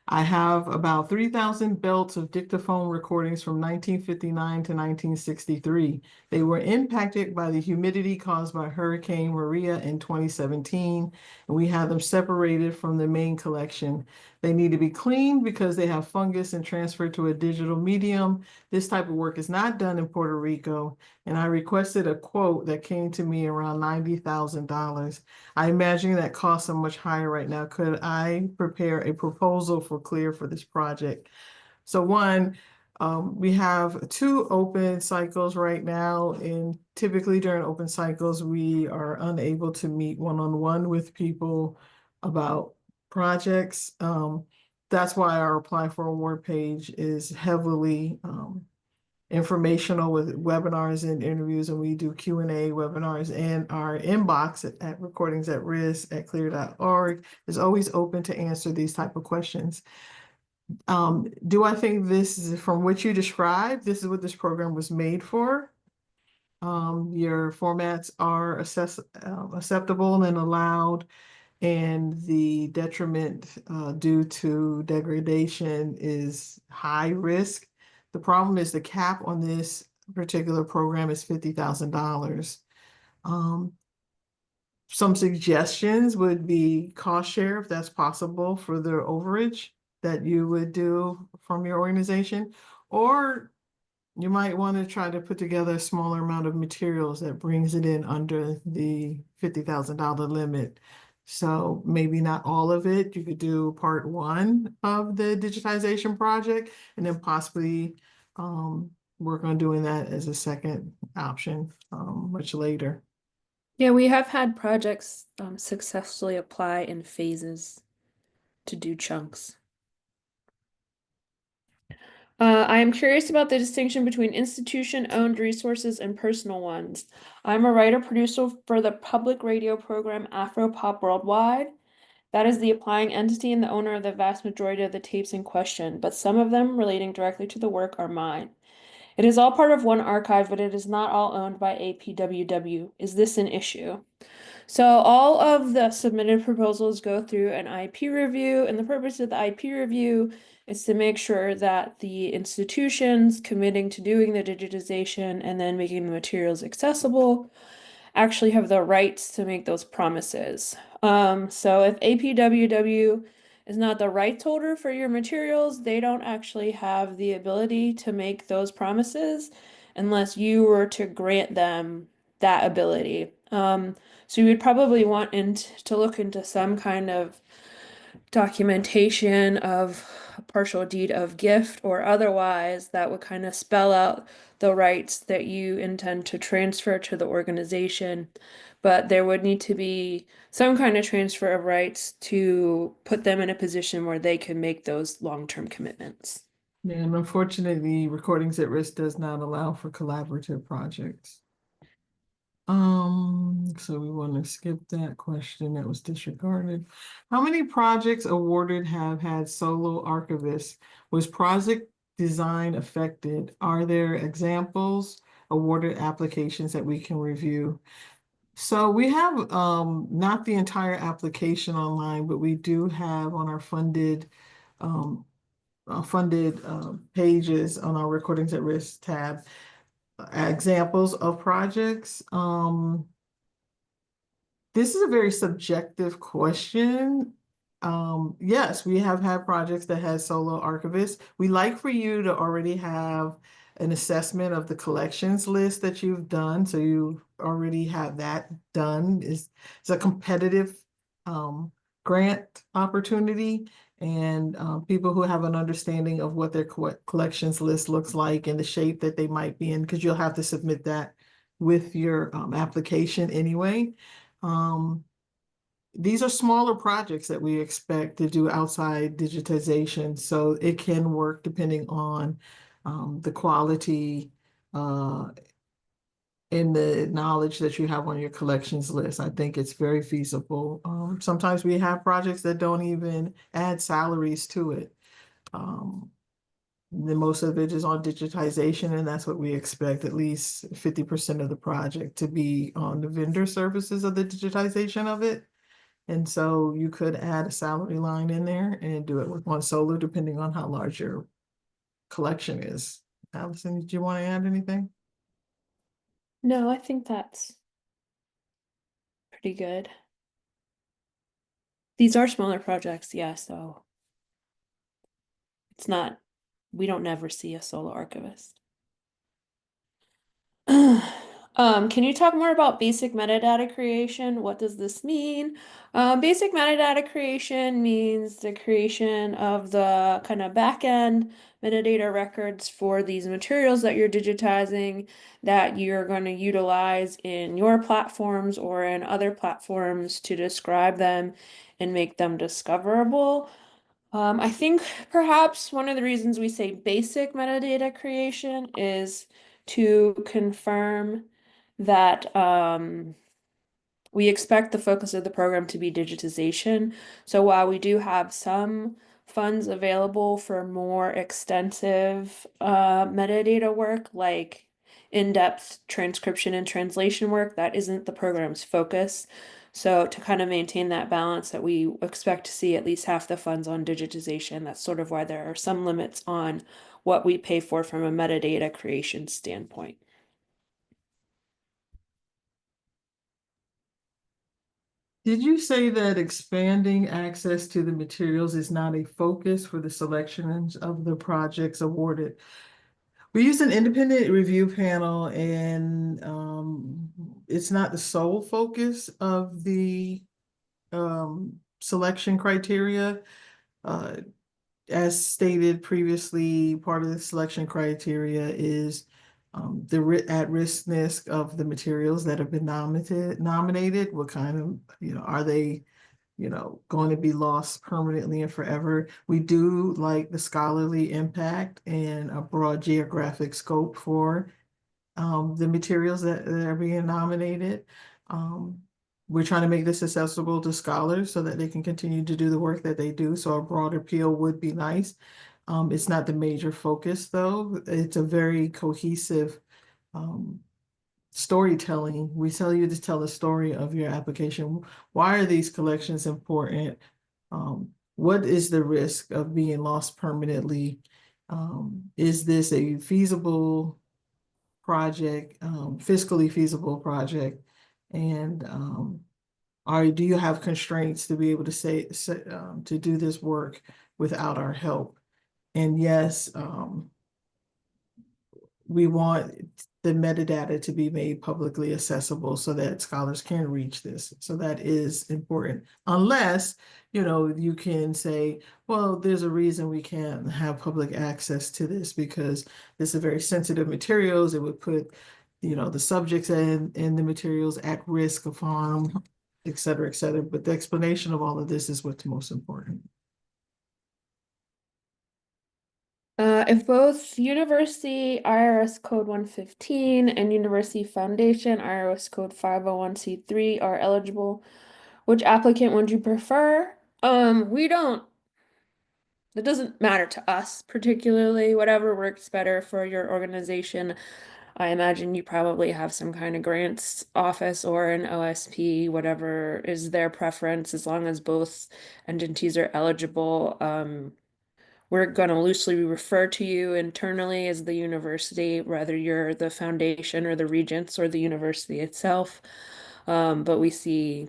I have about 3,000 belts of dictaphone recordings from 1959 to 1963. They were impacted by the humidity caused by Hurricane Maria in 2017, and we have them separated from the main collection. They need to be cleaned because they have fungus and transferred to a digital medium. This type of work is not done in Puerto Rico, and I requested a quote that came to me around $90,000. I imagine that costs are much higher right now. Could I prepare a proposal for CLIR for this project? So one, we have 2 open cycles right now, and typically during open cycles, we are unable to meet one-on-one with people about projects. That's why our Apply for Award page is heavily informational with webinars and interviews, and we do Q&A webinars, and our inbox at recordings@risk@clir.org is always open to answer these type of questions. Do I think this is, from what you described, this is what this program was made for? Your formats are acceptable and allowed, and the detriment due to degradation is high risk. The problem is the cap on this particular program is $50,000. Some suggestions would be cost share, if that's possible, for the overage that you would do from your organization, or you might want to try to put together a smaller amount of materials that brings it in under the $50,000 limit. So maybe not all of it. You could do part 1 of the digitization project, and then possibly work on doing that as a second option much later. Yeah, we have had projects successfully apply in phases to do chunks. I am curious about the distinction between institution-owned resources and personal ones. I'm a writer-producer for the public radio program Afropop Worldwide. That is the applying entity and the owner of the vast majority of the tapes in question, but some of them relating directly to the work are mine. It is all part of one archive, but it is not all owned by APWW. Is this an issue? So all of the submitted proposals go through an IP review, and the purpose of the IP review is to make sure that the institutions committing to doing the digitization and then making the materials accessible actually have the rights to make those promises. So if APWW is not the rights holder for your materials, they don't actually have the ability to make those promises unless you were to grant them that ability. So you would probably want to look into some kind of documentation of a partial deed of gift or otherwise that would kind of spell out the rights that you intend to transfer to the organization. But there would need to be some kind of transfer of rights to put them in a position where they can make those long-term commitments. Yeah, and unfortunately, Recordings at Risk does not allow for collaborative projects. So we want to skip that question that was disregarded. How many projects awarded have had solo archivists? Was project design affected? Are there examples, awarded applications that we can review? So we have not the entire application online, but we do have on our funded pages on our Recordings at Risk tab examples of projects. This is a very subjective question. Yes, we have had projects that had solo archivists. We like for you to already have an assessment of the collections list that you've done. So you already have that done. It's a competitive grant opportunity, and people who have an understanding of what their collections list looks like and the shape that they might be in, because you'll have to submit that with your application anyway. These are smaller projects that we expect to do outside digitization, so it can work depending on the quality and the knowledge that you have on your collections list. I think it's very feasible. Sometimes we have projects that don't even add salaries to it. Then most of it is on digitization, and that's what we expect, at least 50% of the project to be on the vendor services of the digitization of it. And so you could add a salary line in there and do it with one solo, depending on how large your collection is. Alyson, did you want to add anything? No, I think that's pretty good. These are smaller projects, yeah, so it's not, we don't never see a solo archivist. Can you talk more about basic metadata creation? What does this mean? Basic metadata creation means the creation of the kind of back-end metadata records for these materials that you're digitizing that you're going to utilize in your platforms or in other platforms to describe them and make them discoverable. I think perhaps one of the reasons we say basic metadata creation is to confirm that we expect the focus of the program to be digitization. So while we do have some funds available for more extensive metadata work, like in-depth transcription and translation work, that isn't the program's focus. So to kind of maintain that balance that we expect to see at least half the funds on digitization, that's sort of why there are some limits on what we pay for from a metadata creation standpoint. Did you say that expanding access to the materials is not a focus for the selection of the projects awarded? We use an independent review panel, and it's not the sole focus of the selection criteria. As stated previously, part of the selection criteria is the at-riskness of the materials that have been nominated. What kind of, are they, going to be lost permanently and forever? We do like the scholarly impact and a broad geographic scope for the materials that are being nominated. We're trying to make this accessible to scholars so that they can continue to do the work that they do. So a broader appeal would be nice. It's not the major focus, though. It's a very cohesive storytelling. We tell you to tell the story of your application. Why are these collections important? What is the risk of being lost permanently? Is this a feasible project, fiscally feasible project? And do you have constraints to be able to to do this work without our help? And yes, we want the metadata to be made publicly accessible so that scholars can reach this. So that is important, unless, you can say, well, there's a reason we can't have public access to this because this is very sensitive materials. It would put, the subjects and the materials at risk of harm, et cetera, et cetera. But the explanation of all of this is what's most important. If both University IRS Code 115 and University Foundation IRS Code 501c3 are eligible, which applicant would you prefer? It doesn't matter to us particularly, whatever works better for your organization. I imagine you probably have some kind of grants office or an OSP, whatever is their preference, as long as both entities are eligible. We're going to loosely refer to you internally as the university, whether you're the foundation or the regents or the university itself. But we see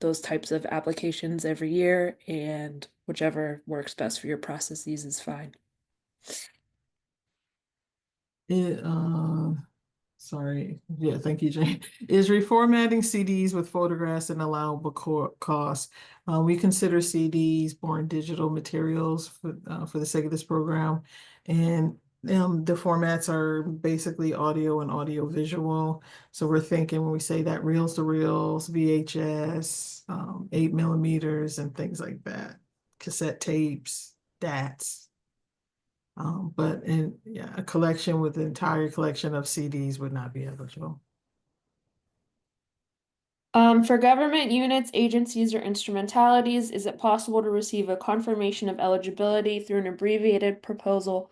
those types of applications every year, and whichever works best for your processes is fine. Sorry. Yeah, thank you, Jane. Is reformatting CDs with photographs an allowable cost? We consider CDs born digital materials for the sake of this program. And the formats are basically audio and audio visual. So we're thinking when we say that reels to reels, VHS, 8mm and things like that, cassette tapes, DATs. But a collection with the entire collection of CDs would not be eligible. For government units, agencies, or instrumentalities, is it possible to receive a confirmation of eligibility through an abbreviated proposal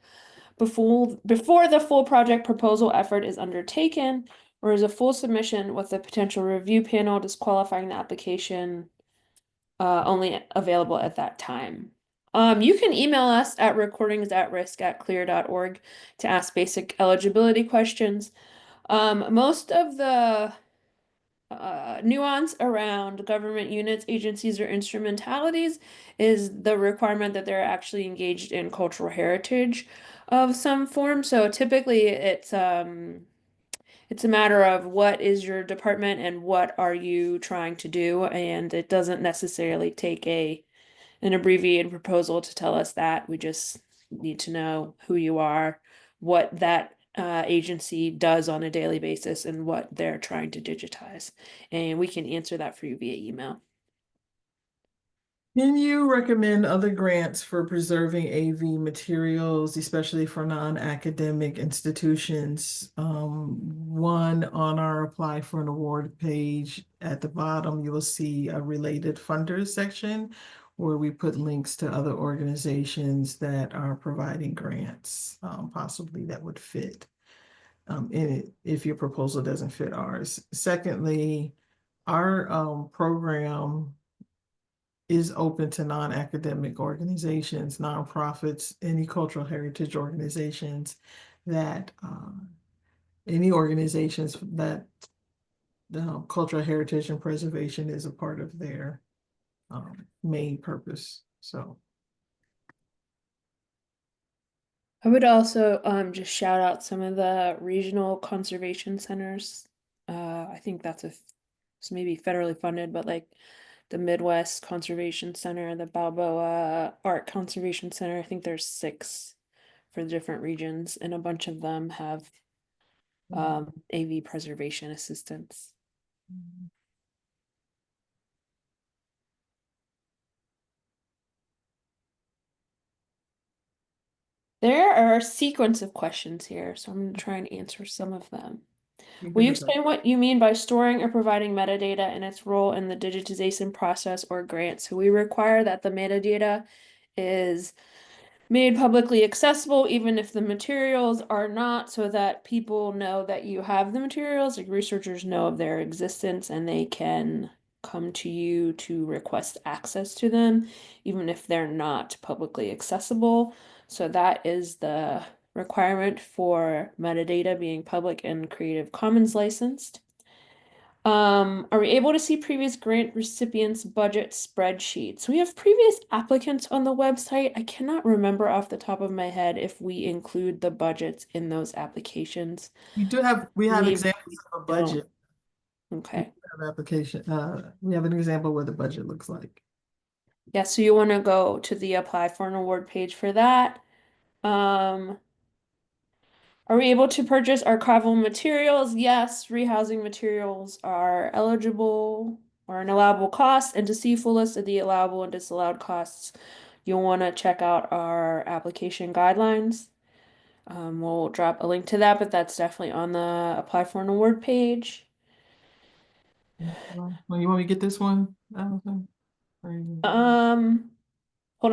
before the full project proposal effort is undertaken, or is a full submission with a potential review panel disqualifying the application only available at that time? You can email us at recordingsatrisk@clir.org to ask basic eligibility questions. Most of the nuance around government units, agencies, or instrumentalities is the requirement that they're actually engaged in cultural heritage of some form. So typically it's a matter of what is your department and what are you trying to do, and it doesn't necessarily take an abbreviated proposal to tell us that. We just need to know who you are, what that agency does on a daily basis, and what they're trying to digitize. And we can answer that for you via email. Can you recommend other grants for preserving AV materials, especially for non-academic institutions? One, on our apply for an award page at the bottom, you will see a related funders section where we put links to other organizations that are providing grants, possibly that would fit in it if your proposal doesn't fit ours. Secondly, our program is open to non-academic organizations, nonprofits, any cultural heritage organizations that any organizations that cultural heritage and preservation is a part of their main purpose. So I would also just shout out some of the regional conservation centers. I think it's maybe federally funded, but like the Midwest Conservation Center, the Balboa Art Conservation Center. I think there's 6 for the different regions, and a bunch of them have AV preservation assistance. There are a sequence of questions here, so I'm going to try and answer some of them. Will you explain what you mean by storing or providing metadata and its role in the digitization process or grant? So we require that the metadata is made publicly accessible, even if the materials are not, so that people know that you have the materials, like researchers know of their existence, and they can come to you to request access to them, even if they're not publicly accessible. So that is the requirement for metadata being public and Creative Commons licensed. Are we able to see previous grant recipients' budget spreadsheets? We have previous applicants on the website. I cannot remember off the top of my head if we include the budgets in those applications. We have Believe examples of a we don't. budget. We Okay. have application, we have an example of what the budget looks like. Yeah, so you want to go to the apply for an award page for that. Are we able to purchase archival materials? Yes, rehousing materials are eligible or an allowable cost. And to see full list of the allowable and disallowed costs, you'll want to check out our application guidelines. We'll drop a link to that, but that's definitely on the apply for an award page. Well, you want me to get this one, Alyson? Hold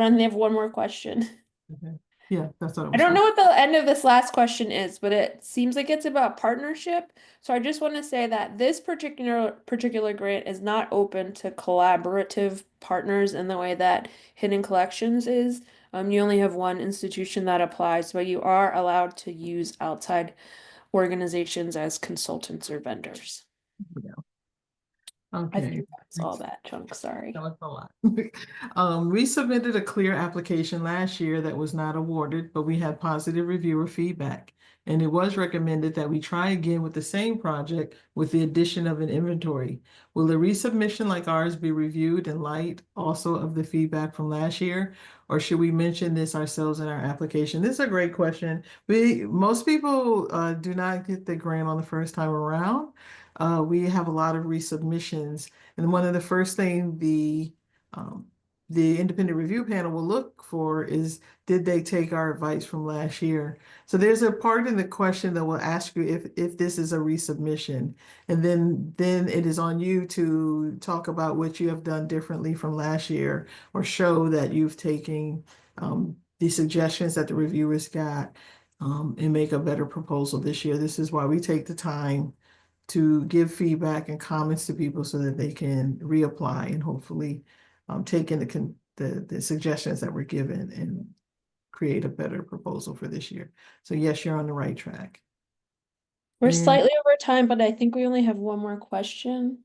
on, they have one more question. Okay. Yeah, that's what I I was don't thinking. know what the end of this last question is, but it seems like it's about partnership. So I just want to say that this particular grant is not open to collaborative partners in the way that Hidden Collections is. You only have one institution that applies, but you are allowed to use outside organizations as consultants or vendors. Yeah. I Okay. think that's all that chunk, sorry. That was a lot. We submitted a CLIR application last year that was not awarded, but we had positive reviewer feedback. And it was recommended that we try again with the same project with the addition of an inventory. Will a resubmission like ours be reviewed in light also of the feedback from last year? Or should we mention this ourselves in our application? This is a great question. Most people do not get the grant on the first time around. We have a lot of resubmissions. And one of the first things the independent review panel will look for is, did they take our advice from last year? So there's a part in the question that will ask you if this is a resubmission. And then it is on you to talk about what you have done differently from last year, or show that you've taken the suggestions that the reviewers got and make a better proposal this year. This is why we take the time to give feedback and comments to people so that they can reapply and hopefully take in the suggestions that were given and create a better proposal for this year. So yes, you're on the right track. We're And- slightly over time, but I think we only have one more question.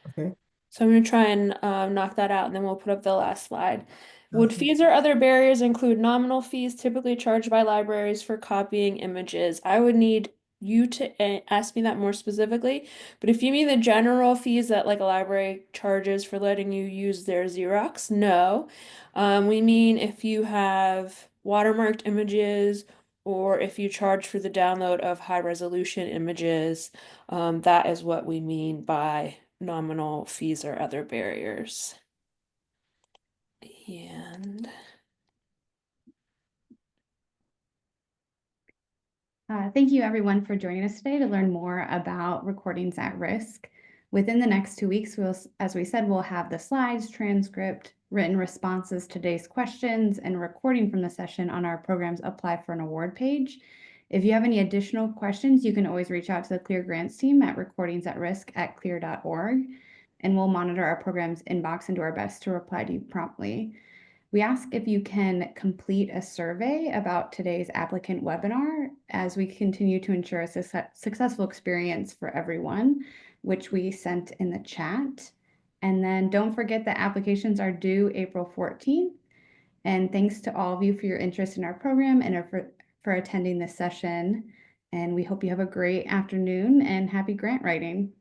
Okay. So I'm going to try and knock that out, and then we'll put up the last slide. Would Okay. fees or other barriers include nominal fees typically charged by libraries for copying images? I would need you to ask me that more specifically, but if you mean the general fees that like a library charges for letting you use their Xerox, no. We mean if you have watermarked images or if you charge for the download of high resolution images, that is what we mean by nominal fees or other barriers. And Thank you everyone for joining us today to learn more about recordings at risk. Within the next 2 weeks, as we said, we'll have the slides, transcript, written responses to today's questions, and recording from the session on our program's Apply for an Award page. If you have any additional questions, you can always reach out to the CLIR grants team at recordingsatrisk@clir.org, and we'll monitor our program's inbox and do our best to reply to you promptly. We ask if you can complete a survey about today's applicant webinar as we continue to ensure a successful experience for everyone, which we sent in the chat. And then don't forget that applications are due April 14th. And thanks to all of you for your interest in our program and for attending this session. And we hope you have a great afternoon and happy grant writing.